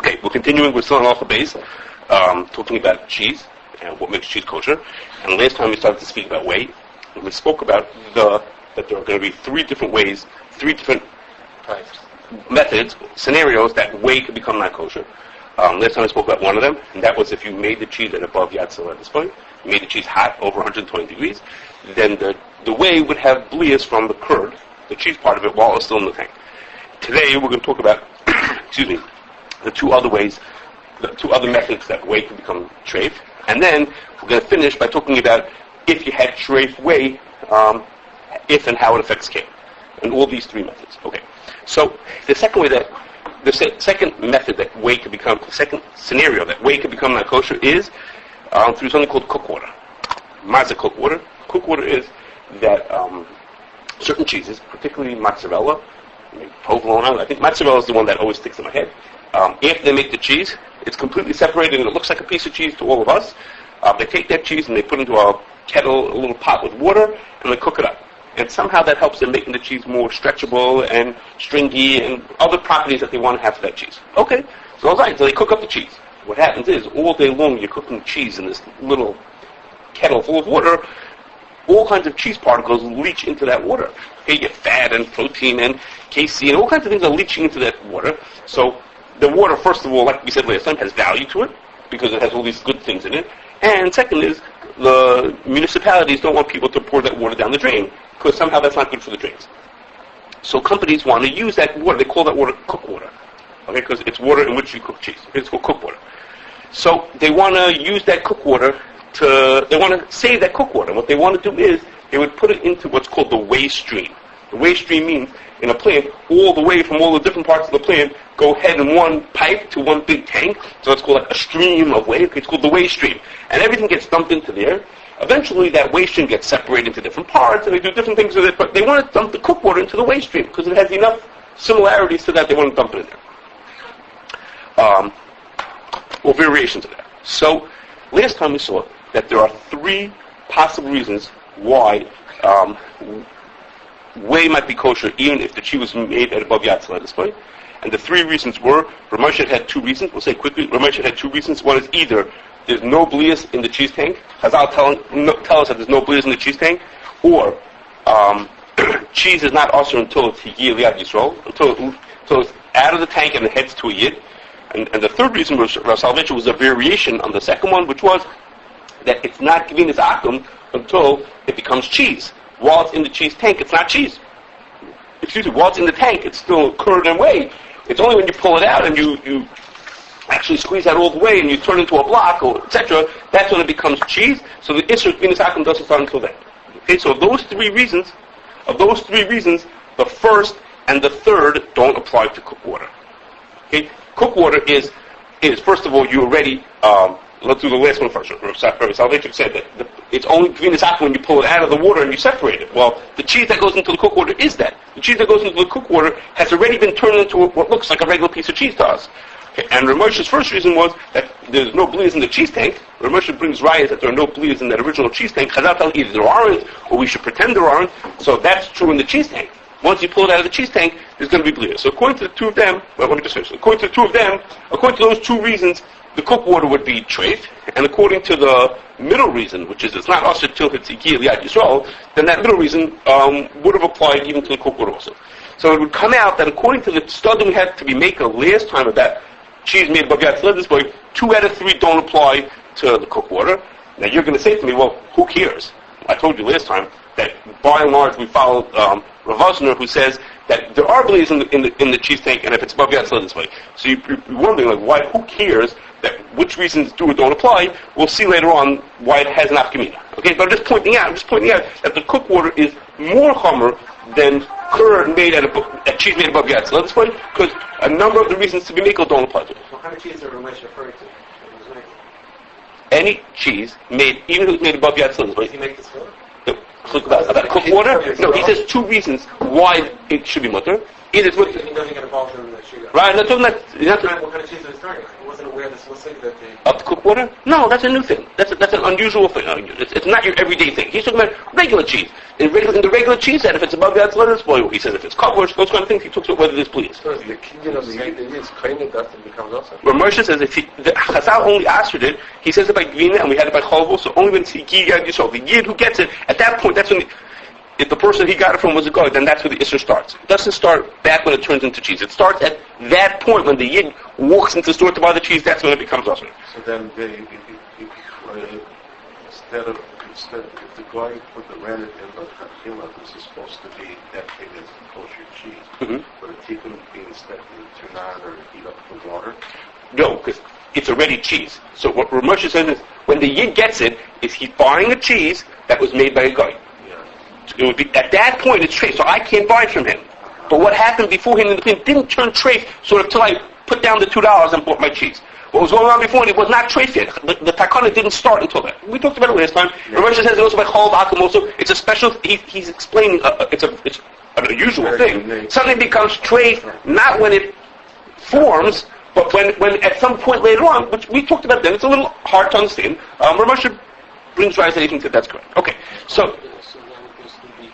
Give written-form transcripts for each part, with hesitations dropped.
Okay, we're continuing with still on Alpha Base, talking about cheese and what makes cheese kosher. And last time we started to speak about whey, and we spoke about that there are going to be three different methods, scenarios that whey could become non-kosher. Last time I spoke about one of them, and that was if you made the cheese at above Yad Sila at this point, you made the cheese hot over 120 degrees, then the whey would have blias from the curd, the cheese part of it, while it's still in the tank. Today we're going to talk about, the two other methods that whey can become treif, and then we're going to finish by talking about if you had treif whey, if and how it affects kale, and all these three methods. Okay, so the second scenario that whey could become non-kosher is through something called cook water. What's cook water? Cook water is that certain cheeses, particularly mozzarella, provolone, I think mozzarella is the one that always sticks in my head. After they make the cheese, it's completely separated and it looks like a piece of cheese to all of us. They take that cheese and they put it into a kettle, a little pot with water, and they cook it up. And somehow that helps them making the cheese more stretchable and stringy and other properties that they want to have for that cheese. Okay, so they cook up the cheese. What happens is, all day long you're cooking cheese in this little kettle full of water. All kinds of cheese particles leach into that water. Okay, you get fat and protein and casein, all kinds of things are leaching into that water. So the water, first of all, like we said last time, has value to it because it has all these good things in it. And second is, the municipalities don't want people to pour that water down the drain because somehow that's not good for the drains. So companies want to use that water. They call that water cook water, okay? Because it's water in which you cook cheese. It's called cook water. So they want to use that cook water they want to save that cook water. What they want to do is they would put it into what's called the Whey stream. The Whey stream means in a plant, all the way from all the different parts of the plant go head in one pipe to one big tank. So it's called like a stream of whey. It's called the Whey stream. And everything gets dumped into there. Eventually that Whey stream gets separated into different parts and they do different things with it, but they want to dump the cook water into the Whey stream because it has enough similarities to that they want to dump it in there. Or variations of that. So last time we saw that there are three possible reasons why whey might be kosher even if the cheese was made at above Yad Sila at this point. And the three reasons were, Ramesh had two reasons. We'll say quickly, Ramesh had two reasons. One is either there's no blias in the cheese tank, Chazal tell us that there's no blias in the cheese tank, or cheese is not usher until it's Higiyah Liad Yisrael, until it's out of the tank and it heads to a Yid. And the third reason was, Rav Soloveitchik, was a variation on the second one, which was that it's not giving this akum until it becomes cheese. While it's in the cheese tank, it's not cheese. While it's in the tank, it's still curd and whey. It's only when you pull it out and you actually squeeze out all the whey and you turn it into a block, or etc., that's when it becomes cheese. So the Isser Gvinas Akum doesn't start until then. Okay, so of those three reasons, the first and the third don't apply to cook water. Okay, cook water is first of all, you already, let's do the last one first. Soloveitchik said that it's only Gvinas Akum when you pull it out of the water and you separate it. Well, the cheese that goes into the cook water is that. The cheese that goes into the cook water has already been turned into what looks like a regular piece of cheese to us. Okay, and Ramesh's first reason was that there's no blias in the cheese tank. Ramesh brings rayas that there are no blias in that original cheese tank. Chazal tell either there aren't, or we should pretend there aren't. So that's true in the cheese tank. Once you pull it out of the cheese tank, there's going to be blias. So according to the two of them, according to those two reasons, the cook water would be treif, and according to the middle reason, which is it's not usher till it's Higiyah Liad Yisrael, then that middle reason would have applied even to the cook water also. So it would come out that according to the study we had to be made last time about cheese made above Yad Sila, this way, 2 out of 3 don't apply to the cook water. Now you're going to say to me, well, who cares? I told you last time that by and large we followed Rav Osner, who says that there are blias in the cheese tank, and if it's above Yad Sila this way. So you're wondering, like, why? Who cares that which reasons do or don't apply? We'll see later on why it has an afkamina. Okay, but I'm just pointing out that the cook water is more chomer than curd made at cheese made above Yad Sila this way, because a number of the reasons to be makel don't apply to it. What kind of cheese are Ramesh referring to? Any cheese made, even if it was made above Yad Sila this way. Does he make this water? About cook water? No, he says 2 reasons why it should be mutter. Either it's with, He doesn't get involved in the shootout. right, I'm not talking about, What kind of cheese is he talking about? He wasn't aware this listing that they... up to cook water? No, that's a new thing. That's an unusual thing. It's not your everyday thing. He's talking about regular cheese. In the regular cheese set, if it's above that's let it spoil. He says if it's kosher, those kind of things, he talks about whether this please. So the kinyan of the Yid is kind of dust and becomes also. Where Moshe says if the Chazal only answered it, he says it by Gvina and we had it by Cholvo, so only when it's Yid Yisrael. The Yid who gets it, at that point, that's when, if the person he got it from was a guy, then that's where the Isser starts. It doesn't start back when it turns into cheese. It starts at that point when the Yid walks into the store to buy the cheese, that's when it becomes usher. So then instead if the guy put the rennet in the Chachila, this is supposed to be that thing is kosher cheese, but a tikkun means that you turn on or heat up the water. No, because it's already cheese. So what Moshe says is, when the Yid gets it, is he's buying a cheese that was made by a guy. It would be, at that point, it's treif, so I can't buy it from him. But what happened beforehand in the clean didn't turn treif sort of till I put down the $2 and bought my cheese. What was going on before, it was not treif yet. The takana didn't start until then. We talked about it last time. Yeah. Rav says it also by chol v'akum also. It's a special, he's explaining, it's an unusual thing. Something becomes treif not when it forms, but when at some point later on, which we talked about then, it's a little hard to understand. Rav brings rise that he thinks that that's correct. Okay, so the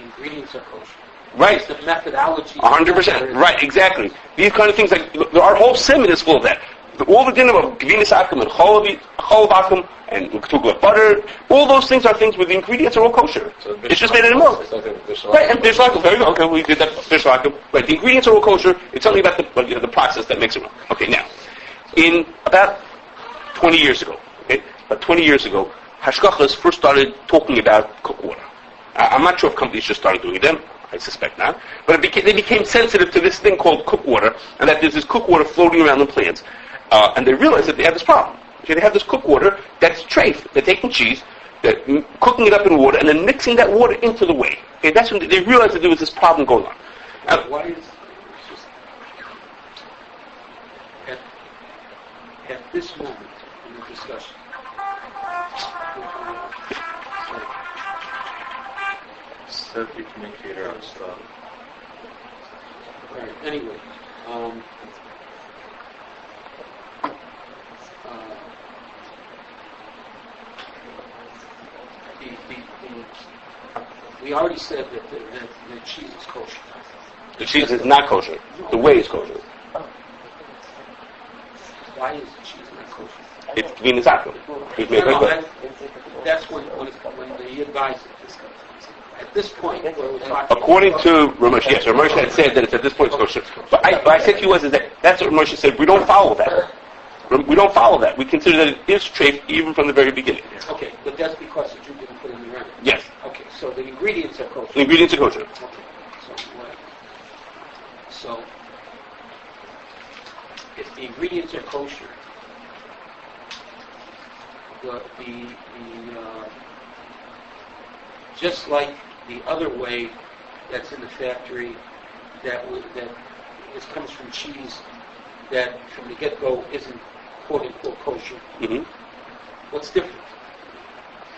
ingredients are kosher. Right. It's the methodology. 100%. Right, exactly. These kind of things, like our whole simon is full of that. All the dinner of gvinis akum and cholav akum and ketugla butter, all those things are things where the ingredients are all kosher. So it's just made in a milk. Right, and fish lakum. There you go. Okay, we did that fish lakum. Right, the ingredients are all kosher. It's only about the process that makes it wrong. Okay, now, in about 20 years ago, Hashkachas first started talking about cook water. I'm not sure if companies just started doing them. I suspect not. But they became sensitive to this thing called cook water, and that there's this cook water floating around in plants. And they realized that they have this problem. Okay, they have this cook water that's treif. They're taking cheese, they're cooking it up in water, and then mixing that water into the whey. Okay, that's when they realized that there was this problem going on. Why is at this moment in the discussion? Set the communicator on stop. Right. Anyway, we already said that the cheese is kosher. The cheese is not kosher. The whey is kosher. Why is the cheese not kosher? It's gvinis akum. That's when the Yid buys it. At this point, where we're talking according to Ramesh, yes, Ramesh had said that it's at this point it's kosher. But what I said to you was that that's what Ramesh said. We don't follow that. We don't follow that. We consider that it is treif even from the very beginning. Okay, but that's because the Jew didn't put in the rennet. Yes. Okay, so the ingredients are kosher. The ingredients are kosher. Okay, so if the ingredients are kosher, just like the other whey that's in the factory that comes from cheese that from the get-go isn't quote-unquote kosher. Mm-hmm. What's different?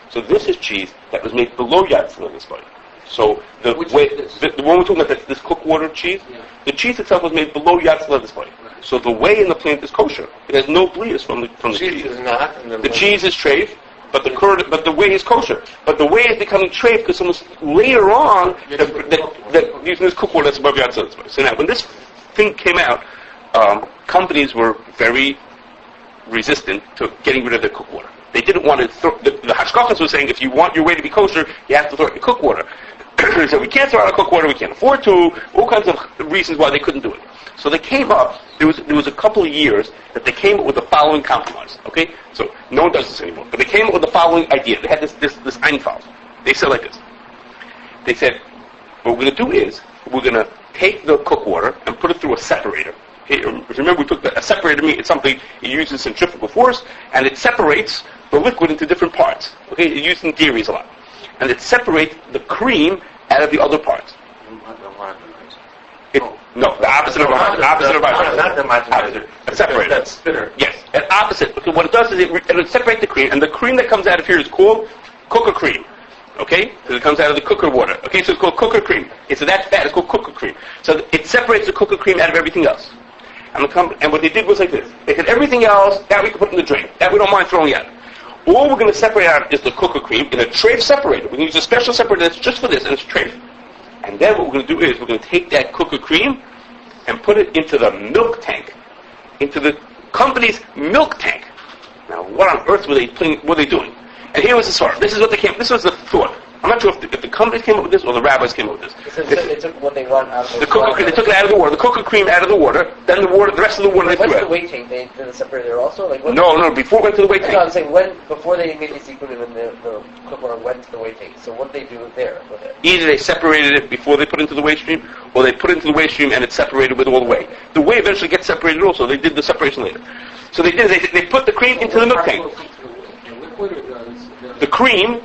So this is cheese that was made below Yatzil this way. So the one we're talking about, that's this cooked water cheese, the cheese itself was made below Yatzil this way. Right. So the whey in the plant is kosher. It has no bleas from the cheese. Is not, the cheese is treif, but the whey is kosher. But the whey is becoming treif because almost later on that using this cooked water that's above Yatzil this way. So now when this thing came out, companies were very resistant to getting rid of the cooked water. They didn't want to throw, the Hashkachas was saying if you want your whey to be kosher, you have to throw it in cooked water. They said we can't throw out cooked water, we can't afford to, all kinds of reasons why they couldn't do it. So they came up, there was a couple of years that they came up with the following compromise, okay? So no one does this anymore, but they came up with the following idea. They had this Einfall. They said like this. They said, what we're going to do is, we're going to take the cooked water and put it through a separator. Okay, remember we took a separator meat, it's something it uses centrifugal force, and it separates the liquid into different parts. Okay, it used in dairies a lot. And it separates the cream out of the other parts. No, the opposite of a separator. That's spitter. Yes, an opposite. Because what it does is it separates the cream, and the cream that comes out of here is called cocoa cream. Okay? Because it comes out of the cooker water. Okay, so it's called cooker cream. Okay, so that's fat. It's called cooker cream. So it separates the cooker cream out of everything else. And what they did was like this. They said everything else, that we can put in the drain. That we don't mind throwing out. All we're going to separate out is the cooker cream in a tray separator. We're going to use a special separator that's just for this, and it's a tray. And then what we're going to do is we're going to take that cooker cream and put it into the milk tank. Into the company's milk tank. Now, what on earth were they doing? And here was the story. This was the thought. I'm not sure if the companies came up with this or the rabbis came up with this. They took what they want out of the cooker cream. They took it out of the water. The cooker cream out of the water. Then the rest of the water they threw out. What's the weight tank? They did it separate there also? No. Before it went to the weight tank. No, I'm saying before they made this equipment, the cooker went to the weight tank. So what did they do there with it? Either they separated it before they put it into the waste stream, or they put it into the waste stream and it's separated with all the whey. The whey eventually gets separated also. They did the separation later. So they put the cream into the milk tank. The cream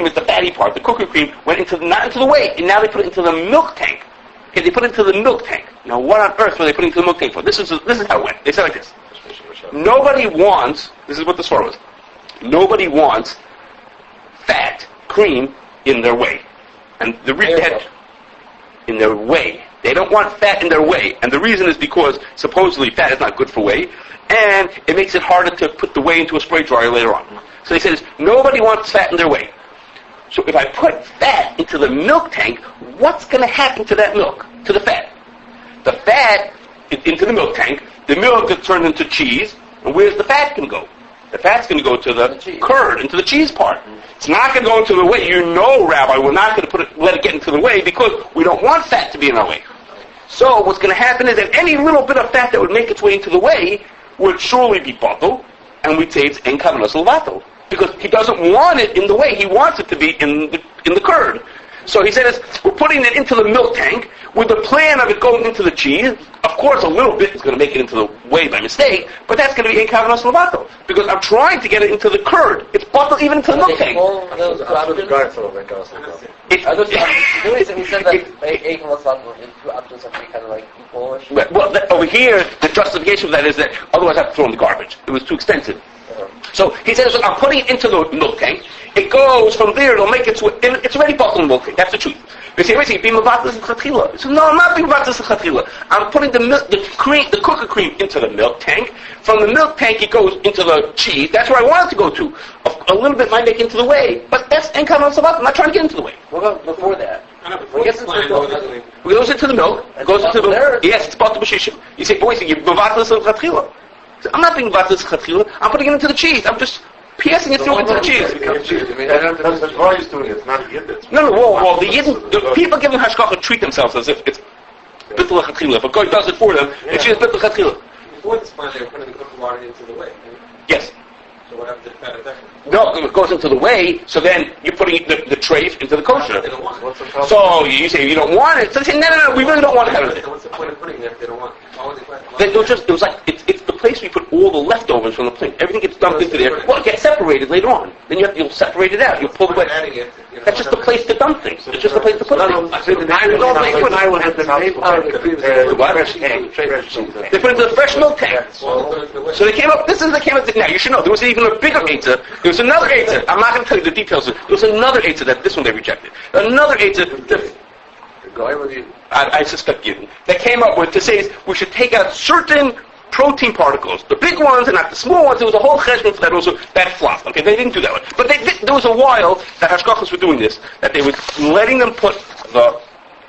is the fatty part. The cooker cream went not into the whey, and now they put it into the milk tank. Okay, they put it into the milk tank. Now, what on earth were they putting into the milk tank for? This is how it went. They said like this. Nobody wants, this is what the story was, nobody wants fat cream in their whey. And the reason in their whey. They don't want fat in their whey. And the reason is because supposedly fat is not good for whey, and it makes it harder to put the whey into a spray dryer later on. So they said, nobody wants fat in their whey. So if I put fat into the milk tank, what's going to happen to that milk, to the fat? The fat into the milk tank, the milk gets turned into cheese, and where's the fat going to go? The fat's going to go to the curd, into the cheese part. It's not going to go into the whey. You know, Rabbi, we're not going to let it get into the whey because we don't want fat to be in our whey. So what's going to happen is that any little bit of fat that would make its way into the whey would surely be bottled, and we'd say it's en kavanas levatel. Because he doesn't want it in the whey. He wants it to be in the curd. So he says, we're putting it into the milk tank with the plan of it going into the cheese. Of course, a little bit is going to make it into the whey by mistake, but that's going to be en kavanas levatel. Because I'm trying to get it into the curd. It's bottled even into the milk tank. He said that en kavanas levatel in two options have to be kind of like equal-ish. Well, over here, the justification for that is that otherwise I have to throw in the garbage. It was too expensive. So he says, look, I'm putting it into the milk tank. It goes from there, it'll make its way, it's already bottled in the milk tank. That's the truth. They say, wait a second, be mavatas and chatila. He says, no, I'm not being mavatas and chatila. I'm putting the cooker cream into the milk tank. From the milk tank, it goes into the cheese. That's where I want it to go to. A little bit might make it into the whey, but that's en kavanas levatel. I'm not trying to get into the whey. What about before that? It goes into the milk. It goes into the yes, it's bottled b'shishim. You say, boy, you're mavatas and chatila. I'm not being mavatas chatila. I'm putting it into the cheese. I'm just piercing it through into the cheese. The guy is doing it. It's not a yid. No. Well, the people giving hashgacha treat themselves as if it's bittul chatila. If a guy does it for them, it's just bittul chatila. Before this point, they were putting the cooking water into the whey. Yes. So what happened to the fat at that point? No, it goes into the whey, so then you're putting the tray into the kosher. They don't want it. So you say you don't want it. So they say, no, we really don't want to have it. So what's the point of putting it if they don't want it? Why would they put it? It was like, it's the place we put all the leftovers from the plate. Everything gets dumped into there. Well, it gets separated later on. Then you'll separate it out. You'll pull the way. That's just the place to dump things. It's just the place to put things. They put it into the fresh milk tank. So they came up, now you should know, there was even a bigger Eitzah. There was another Eitzah. I'm not going to tell you the details. There was another Eitzah that this one they rejected. Another Eitzah, I suspect you, that came up with to say we should take out certain protein particles, the big ones and not the small ones. There was a whole cheshbon for that also. That flopped. Okay, they didn't do that one. But there was a while that hashgachas were doing this, that they were letting them put the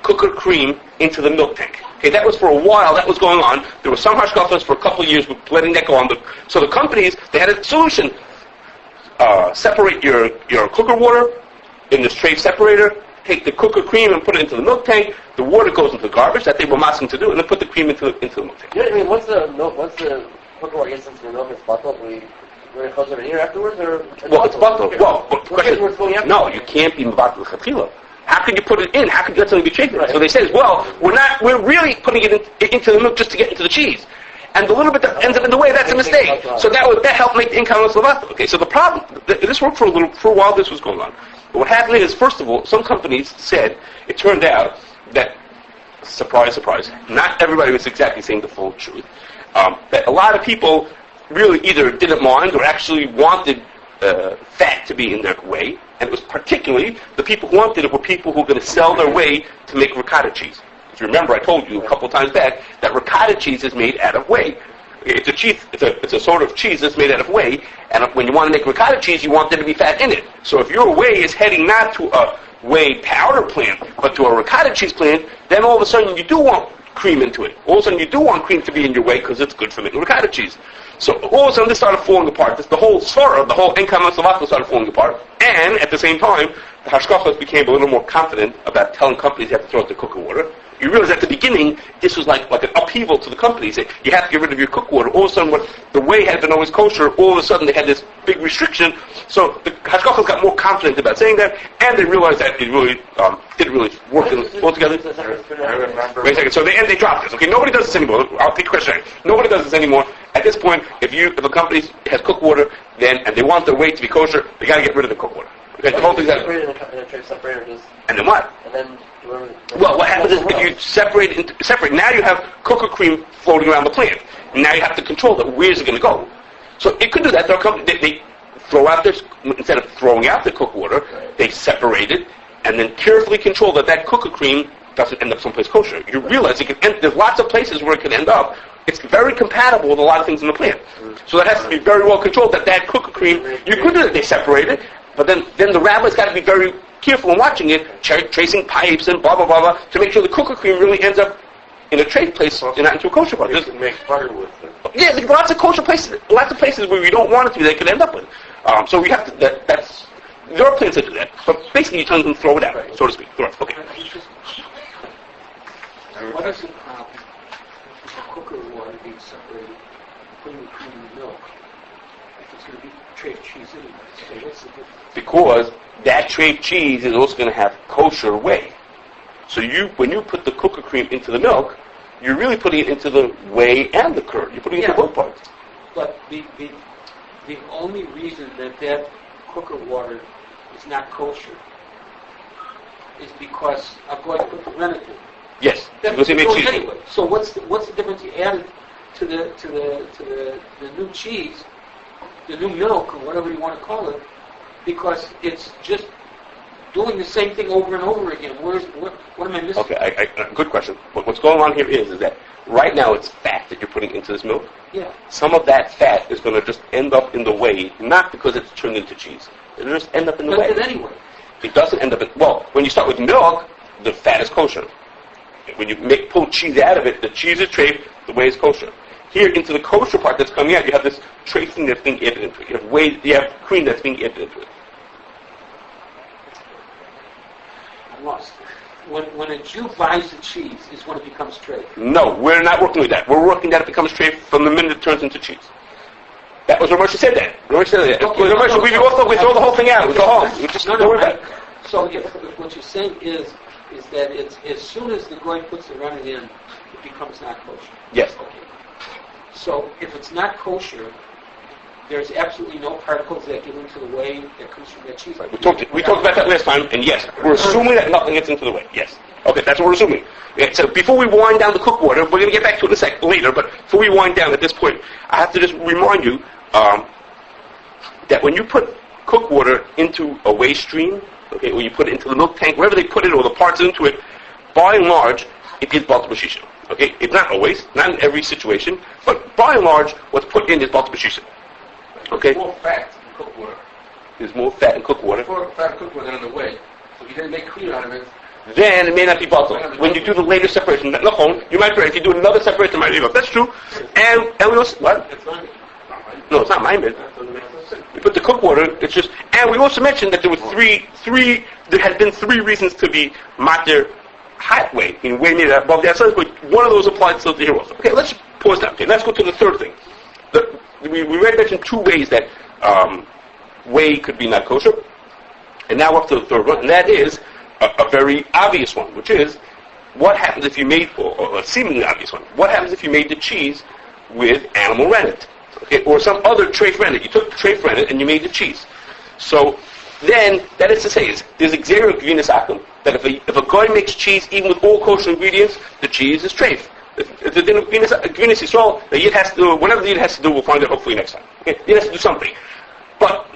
cooker cream into the milk tank. Okay, that was for a while. That was going on. There were some hashgachas for a couple of years with letting that go on. So the companies, they had a solution. Separate your cooker water in this tray separator. Take the cooker cream and put it into the milk tank. The water goes into the garbage that they were asking to do, and then put the cream into the milk tank. You know what I mean? Once the cooker water gets into the milk, it's bottled. We're going to close it in here afterwards, or it's bottled. Well, question, no, you can't be mavatal chatila. How can you put it in? How can you let something be shaken? Right. So they say, we're really putting it into the milk just to get into the cheese. And the little bit that ends up in the way, that's a mistake. So that helped make the en kavanas levatel. Okay, so the problem, this worked for a while this was going on. But what happened is, first of all, some companies said, it turned out that, surprise, surprise, not everybody was exactly saying the full truth, that a lot of people really either didn't mind or actually wanted fat to be in their whey, and it was particularly the people who wanted it were people who were going to sell their whey to make ricotta cheese. If you remember, I told you a couple times back that ricotta cheese is made out of whey. It's a cheese. It's a sort of cheese that's made out of whey, and when you want to make ricotta cheese, you want there to be fat in it. So if your whey is heading not to a whey powder plant, but to a ricotta cheese plant, then all of a sudden you do want cream into it. All of a sudden you do want cream to be in your whey because it's good for making ricotta cheese. So all of a sudden this started falling apart. The whole svara, the whole Enkamas Salvato started falling apart. And at the same time, the Hashkafas became a little more confident about telling companies you have to throw out the cooking water. You realize at the beginning, this was like an upheaval to the companies. You have to get rid of your cook water. All of a sudden, what the whey had been always kosher, all of a sudden they had this big restriction. So the Hashkafas got more confident about saying that, and they realized that it really didn't really work altogether. I remember. Wait a second. So they dropped this. Okay, nobody does this anymore. I'll take a question. Nobody does this anymore. At this point, if a company has cook water, and they want their whey to be kosher, they got to get rid of the cook water. Okay, the whole thing's got. Separated in a tray separator, just. And then what? And then. Well, what happens is if you separate, now you have cocoa cream floating around the plant. And now you have to control that. Where's it going to go? So it could do that. They throw out instead of throwing out the cooked water, they separate it and then carefully control that cocoa cream doesn't end up someplace kosher. You realize there's lots of places where it can end up. It's very compatible with a lot of things in the plant. So that has to be very well controlled. That cocoa cream, you could do that. They separate it, but then the rabbi's got to be very careful in watching it, tracing pipes and blah, blah, blah, blah, to make sure the cocoa cream really ends up in a tray place and not into a kosher pot. You can make butter with it. Yeah, there's lots of kosher places, where you don't want it to be, they could end up with. So we have to, there are plants that do that, but basically you tell them to throw it out, so to speak. Throw it. Okay. What is the problem with the cooker water being separated, putting the cream in the milk, if it's going to be tray cheese anyway? So what's the difference? Because that tray cheese is also going to have kosher whey. So when you put the cocoa cream into the milk, you're really putting it into the whey and the curd. You're putting it into both parts. But the only reason that cooker water is not kosher is because I'm going to put the rennet in. Yes, That because it makes cheese. anyway. So what's the difference you added to the new cheese, the new milk, or whatever you want to call it? Because it's just doing the same thing over and over again. What am I missing? Okay, good question. What's going on here is that right now it's fat that you're putting into this milk. Yeah. Some of that fat is going to just end up in the whey, not because it's turned into cheese. It'll just end up in the whey. But anyway. It doesn't end up in... Well, when you start with milk, the fat is kosher. When you pull cheese out of it, the cheese is treif, the whey is kosher. Here, into the kosher part that's coming out, you have this treifing that's being added into it. You have cream that's being added into it. I'm lost. When a Jew buys the cheese is when it becomes treif. No, we're not working with that. We're working that it becomes treif from the minute it turns into cheese. That was Ramesh said that. Ramesh said that. Okay, Ramesh, we throw the whole thing out. We go home. We just don't worry about it. So if what you're saying is that it's as soon as the goy puts the rennet in, it becomes not kosher. Yes. Okay. So if it's not kosher, there's absolutely no particles that get into the whey that comes from that cheese. Right. We talked about that last time, and yes, we're assuming that nothing gets into the whey. Yes. Okay, that's what we're assuming. Yeah, so before we wind down the cook water, we're going to get back to it in a later, but before we wind down at this point, I have to just remind you that when you put cook water into a whey stream, okay, or you put it into the milk tank, wherever they put it, or the parts into it, by and large, it is Balta Bashisha. Okay? It's not always, not in every situation, but by and large, what's put in is Balta Bashisha. Okay? There's more fat in cooked water. There's more fat in cooked water. More fat in cooked water than in the whey. So if you didn't make cream out of it, then it may not be Balta. When you do the later separation, you might be right. If you do another separation, it might be Balta. That's true. And we also, what? No, it's not my mid. We put the cook water, it's just, and we also mentioned that there were there had been three reasons to be matir hot whey, in whey made above the outside, but one of those applied still to here also. Okay, let's pause that. Okay, let's go to the third thing. We already mentioned two ways that whey could be not kosher, and now we're up to the third one, and that is a very obvious one, which is, what happens if you made, or a seemingly obvious one, what happens if you made the cheese with animal rennet? Okay, or some other treif rennet. You took the treif rennet and you made the cheese. So then, that is to say, there's a xer of gvinas akum, that if a guy makes cheese even with all kosher ingredients, the cheese is treif. The gvinas Yisrael, the Yid has to do, whatever the Yid has to do, we'll find out hopefully next time. Okay, the Yid has to do something. But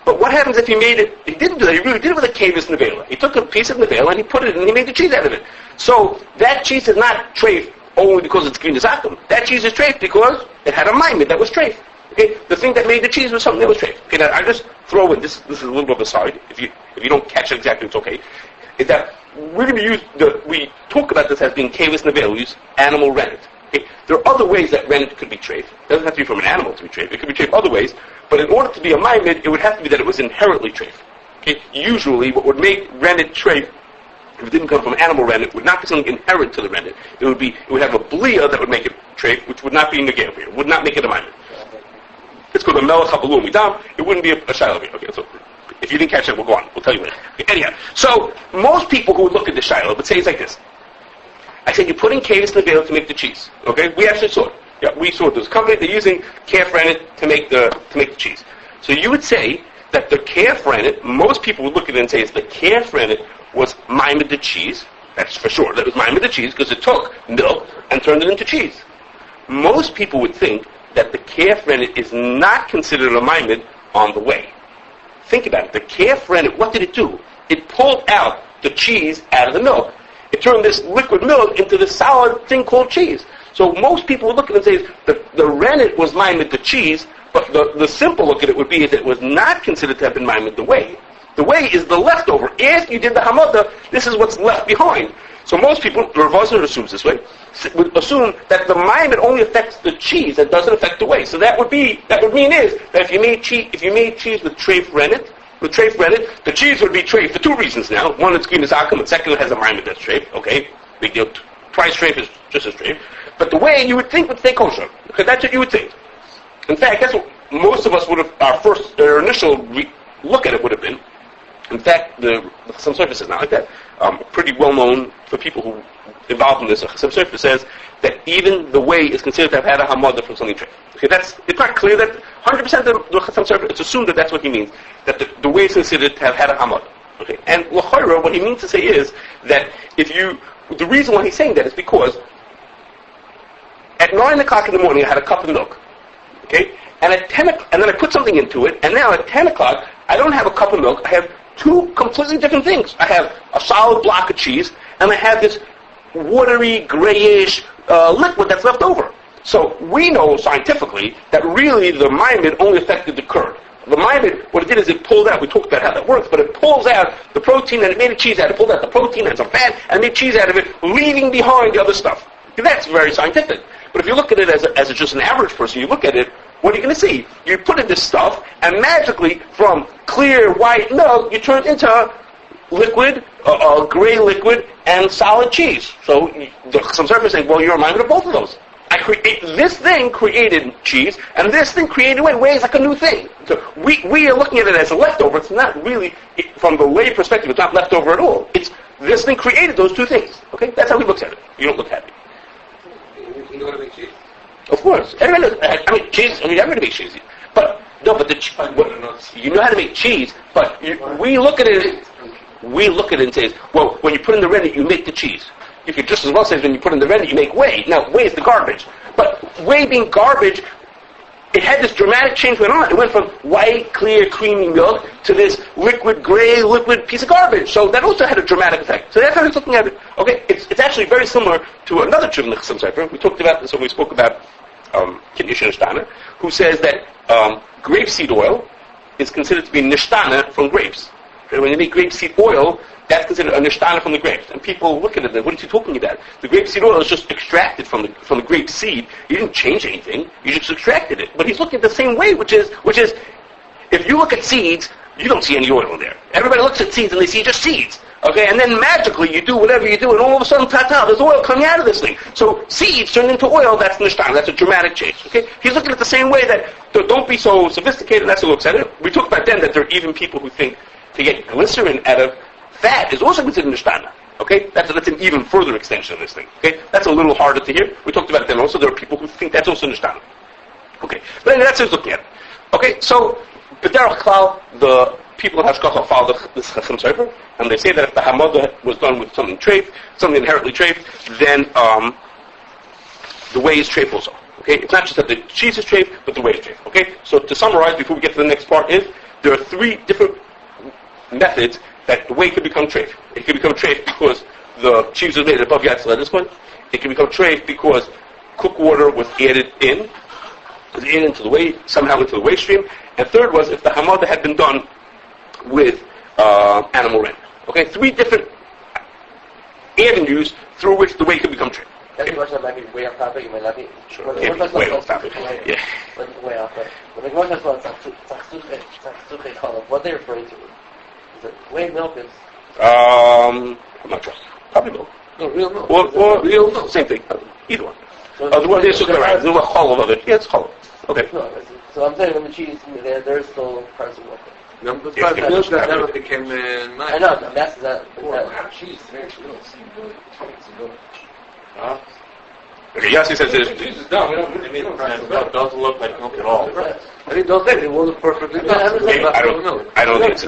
but what happens if he made it? He didn't do that. He really did it with a kavis nevela. He took a piece of nevela and he put it in and he made the cheese out of it. So that cheese is not treif only because it's green zakum. That cheese is treif because it had a maimed that was treif. Okay, the thing that made the cheese was something that was treif. Okay, now I just throw in this. This is a little bit of a side. If you don't catch it exactly, it's okay. Is that we're going to we talk about this as being kavis nevela. We use animal rennet. Okay, there are other ways that rennet could be treif. It doesn't have to be from an animal to be treif. It could be treif other ways. But in order to be a maimed, it would have to be that it was inherently treif. Okay, usually what would make rennet treif, if it didn't come from animal rennet, would not be something inherent to the rennet. It would have a blia that would make it treif, which would not be negay here. It would not make it a maimed. It's called a melech habalum midam. It wouldn't be a shiloh here. Okay, so if you didn't catch it, we'll go on. We'll tell you later. Okay, anyhow, so most people who would look at the shiloh would say it's like this. I said, you put in kavis nevela to make the cheese. Okay, we actually saw it. Yeah, we saw it. There's a company they're using calf rennet to make the cheese. So you would say that the calf rennet, most people would look at it and say, the calf rennet was maimed the cheese. That's for sure. That was maimed the cheese because it took milk and turned it into cheese. Most people would think that the calf rennet is not considered a maimed on the way. Think about it. The calf rennet, what did it do? It pulled out the cheese out of the milk. It turned this liquid milk into this solid thing called cheese. So most people would look at it and say the rennet was maimed the cheese, but the simple look at it would be that it was not considered to have been maimed the whey. The whey is the leftover. After you did the hamada, this is what's left behind. So most people, Rav Osler assumes this way, would assume that the maimed only affects the cheese, it doesn't affect the whey. So that would mean is that if you made cheese with treif rennet, the cheese would be treif for two reasons now. One, it's green as akum, and second, it has a maimed that's treif. Okay, big deal. Twice treif is just as treif. But the way you would think would stay kosher. Okay, that's what you would think. In fact, that's what most of us would have, our initial look at it would have been. In fact, some surface is not like that. Pretty well known for people who involved in this. Some surface says that even the whey is considered to have had a hamada from something treif. Okay, it's not clear that 100% of the Chassam Sofer, it's assumed that that's what he means, that the whey is considered to have had a hamada. Okay, and l'chayra, what he means to say is that the reason why he's saying that is because at 9 o'clock in the morning I had a cup of milk. Okay, and at 10 o'clock, and then I put something into it, and now at 10 o'clock I don't have a cup of milk. I have two completely different things. I have a solid block of cheese, and I have this watery, grayish liquid that's left over. So we know scientifically that really the maimed only affected the curd. The maimed, what it did is it pulled out, we talked about how that works, but it pulls out the protein and it made a cheese out of it. It pulled out the protein and some fat and made cheese out of it, leaving behind the other stuff. And that's very scientific. But if you look at it as just an average person, you look at it, what are you going to see? You put in this stuff, and magically, from clear white milk, you turn it into liquid, gray liquid, and solid cheese. So some surface saying, well, you're reminded of both of those. This thing created cheese, and this thing created whey. Whey is like a new thing. So we are looking at it as a leftover. It's not really, from the lay perspective, it's not leftover at all. It's this thing created those two things. Okay, that's how he looks at it. You don't look at it. You know how to make cheese? Of course, everybody knows. I mean, cheese. I mean, everybody makes cheese. But no, but you know how to make cheese. But we look at it. We look at it and say, well, when you put in the rennet, you make the cheese. You could just as well say when you put in the rennet, you make whey. Now, whey is the garbage. But whey being garbage, it had this dramatic change went on. It went from white, clear, creamy milk to this liquid, gray, liquid piece of garbage. So that also had a dramatic effect. So that's how he's looking at it. Okay, it's actually very similar to another Chuv in the Chassam Sofer. We talked about this when we spoke about Kiddush Nishtana, who says that grapeseed oil is considered to be nishtana from grapes. And when you make grapeseed oil, that's considered a nishtana from the grapes. And people look at it and what are you talking about? The grapeseed oil is just extracted from the grape seed. You didn't change anything. You just extracted it. But he's looking at the same way, which is, if you look at seeds, you don't see any oil in there. Everybody looks at seeds and they see just seeds. Okay, and then magically you do whatever you do, and all of a sudden, there's oil coming out of this thing. So seeds turn into oil, that's nishtana, that's a dramatic change. Okay, he's looking at the same way that, don't be so sophisticated, that's how he looks at it. We talked about then that there are even people who think to get glycerin out of fat is also considered nishtana. Okay, that's an even further extension of this thing. Okay, that's a little harder to hear. We talked about it then also, there are people who think that's also nishtana. Okay, but anyway, that's how he's looking at it. Okay, so, b'derech klal, the people in Hashgacha follow this Chassam Sofer, and they say that if the hamada was done with something treif, something inherently treif, then the whey is treif also. Okay. Okay, it's not just that the cheese is treif, but the whey is treif. Okay, so to summarize, before we get to the next part, is there are three different methods that the whey can become treif. It can become treif because the cheese was made above Yatzel at this point. It can become treif because cooked water was added into the whey, somehow into the whey stream. And third was if the hamada had been done with animal rennet. Okay, three different avenues through which the whey can become treif. That's a question that might be way off topic, it might not be. Sure. Way off topic. Yeah. Way off topic. When the question is about what they're referring to, is it whey milk is... I'm not sure. Probably milk. No, real milk. Or real milk. Same thing. Either one. The one they sugar around. There's a hollow of it. Yeah, it's hollow. Okay. No, so I'm saying when the cheese, there's still parts of milk. No, but the milk that never became I know, that's that. cheese. Okay, Yossi says there's... Cheese is done. We don't. I mean, it doesn't look like milk at all. I mean, those things, it will look perfectly done. Okay, I don't think it's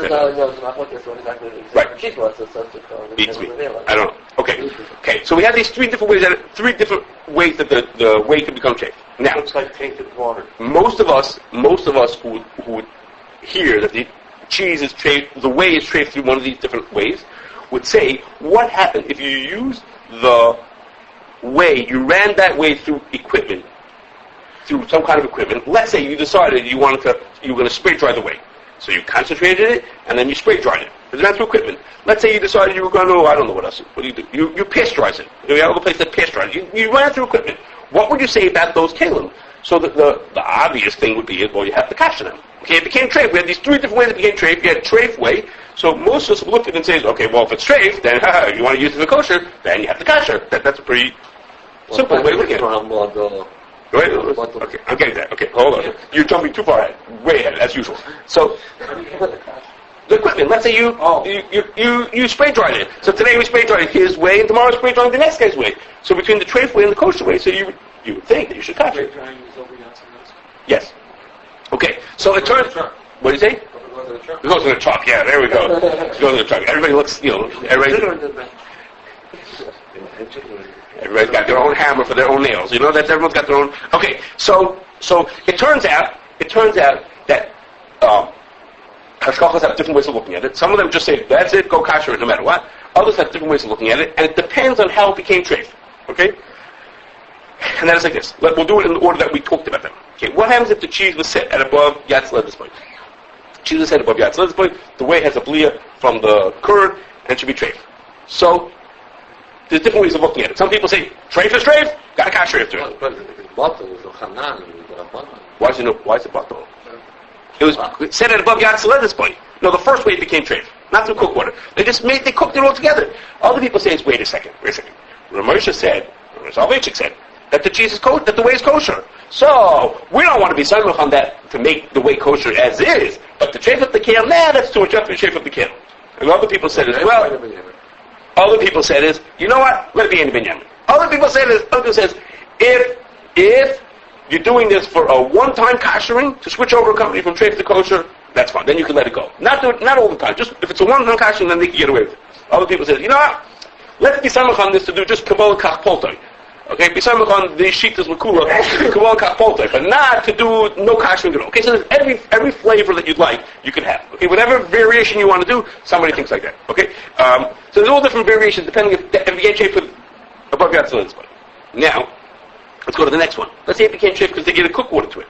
Right. Beats me. I don't know. Okay, so we have these three different ways that the whey can become treif. Now, Looks like tainted water. most of us who would hear that the cheese is treif, the whey is treif through one of these different ways, would say, what happened if you use the whey, you ran that whey through equipment, through some kind of equipment. Let's say you decided you were going to spray dry the whey. So you concentrated it, and then you spray dried it. It's ran through equipment. Let's say you decided you were going to, I don't know what else. What do you do? You pasteurize it. You have a place that pasteurizes. You ran it through equipment. What would you say about those kalim? So the obvious thing would be, well, you have to kasher them. Okay, it became treif. We had these three different ways it became treif. You had treif whey. So most of us look at it and say, okay, well, if it's treif, then you want to use it for kosher, then you have to kasher. That's a pretty simple way of looking at it. Right? Okay, I'm getting that. Okay, hold on. You're jumping too far ahead. Way ahead, as usual. So, the equipment, let's say you spray dried it. So today we spray dried his way, and tomorrow spray dried the next guy's way. So between the treif way and the kosher way, so you would think that you should kasher. Yes. Okay, so it turns... What do you say? It goes in the truck, yeah, there we go. It goes in the truck. Everybody looks, everybody's got their own hammer for their own nails. That everyone's got their own... Okay, so it turns out that hashkachas have different ways of looking at it. Some of them just say, that's it, go kasher it no matter what. Others have different ways of looking at it, and it depends on how it became treif. Okay? And that is like this. We'll do it in the order that we talked about them. Okay, what happens if the cheese was set at above Yatzel at this point? Cheese is set above Yatzel at this point. The whey has a blia from the curd, and should be treif. So, there's different ways of looking at it. Some people say, treif is treif, got to kasher after it. Why is it bottle? It was set at above Yatzel at this point. No, the first way it became treif, not through cooked water. They cooked it all together. Other people say, wait a second. Ramosha said, Salvachik said, that the cheese is that the whey is kosher. So, we don't want to be samech on that to make the whey kosher as is, but the treif of the kale, that's too much up for the treif of the kale. And other people said as well, you know what? Let it be in the binyamin. Other people says, if you're doing this for a one-time kashering, to switch over a company from treif to kosher, that's fine. Then you can let it go. Not all the time. Just if it's a one-time kashering, then they can get away with it. Other people say, you know what? Let's be samech on this to do just kabbalah kach poltoi. Okay, be samech on the shitas makula, kabbalah kach poltoi, but not to do no kashering at all. Okay, so there's every flavor that you'd like, you can have. Okay, whatever variation you want to do, somebody thinks like that. Okay, so there's all different variations depending if you get treif above Yatzel. Now, let's go to the next one. Let's say it became treif because they get a cook water to it.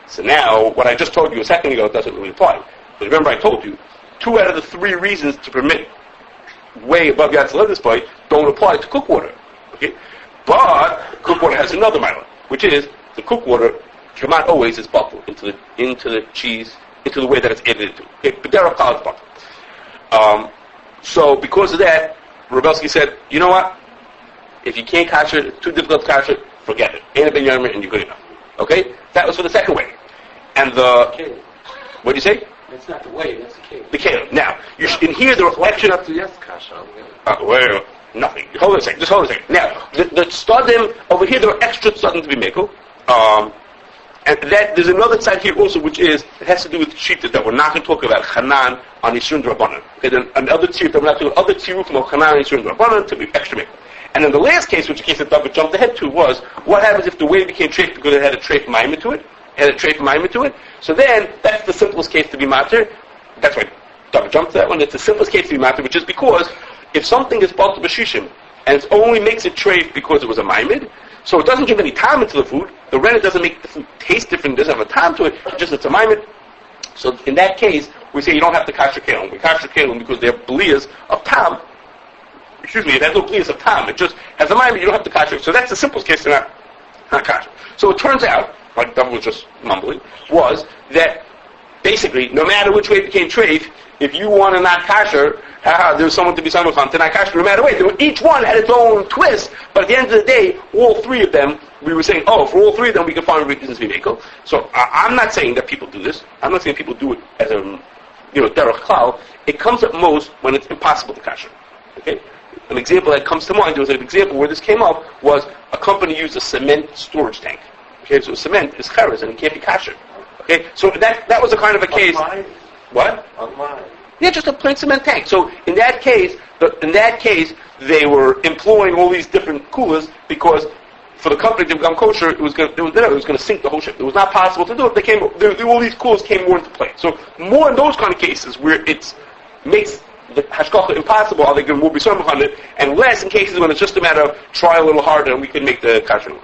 So now, what I just told you a second ago doesn't really apply. But remember I told you, 2 out of the 3 reasons to permit whey above Yatzel at this point don't apply to cook water. Okay? But cook water has another mila, which is the cook water cannot always is bottled into the cheese, into the way that it's added into. Okay? But there are college bottled. So because of that, Rabelsky said, you know what? If you can't kasher it, it's too difficult to kasher it, forget it. Ain't a binyamin and you're good enough. Okay? That was for the second way. And what do you say? It's not the whey, that's the kale. The kale. Now, in here there are extra... well, nothing. Hold on a second. Just hold on a second. Now, the studim, over here there are extra studim to be made. And there's another side here also, which is, it has to do with shittas that we're not going to talk about, Hanan on Yisrun Rabbanan. Okay, then another tzir that we're not talking about, other tzirufim of Hanan on Yisrun Rabbanan to be extra made. And then the last case, which the case that David jumped ahead to, was what happens if the whey became treif because it had a treif maimed to it. So then, that's the simplest case to be matter. That's why David jumped to that one. It's the simplest case to be matter, which is because if something is bought to b'shishim, and it only makes it treif because it was a maimed, so it doesn't give any time into the food. The rennet doesn't make the food taste different. It doesn't have a time to it. It's a maimed. So in that case, we say you don't have to kasher kelim. We kasher kelim because they have blias of tam. Excuse me, it has no blias of tam. It just has a maimed. You don't have to kasher. So that's the simplest case to not kasher. So it turns out, like David was just mumbling, was that basically, no matter which way it became treif, if you want to not kasher, there's someone to be samachan to not kasher. No matter what, each one had its own twist. But at the end of the day, all three of them, we were saying, for all three of them, we can find reasons to be makel. So I'm not saying that people do this. I'm not saying people do it as a derech klal. It comes at most when it's impossible to kasher. Okay. An example that comes to mind, there was an example where this came up, was a company used a cement storage tank. Okay, so cement is cheres and it can't be kasher. Okay, so that was a kind of a case. Online. What? Online. Yeah, just a plain cement tank. So in that case, they were employing all these different coolers because for the company to become kosher, it was going to sink the whole ship. It was not possible to do it. All these coolers came more into play. So more in those kind of cases where it makes the hashgacha impossible, are they going to more be on it, and less in cases when it's just a matter of try a little harder and we can make the kashrus.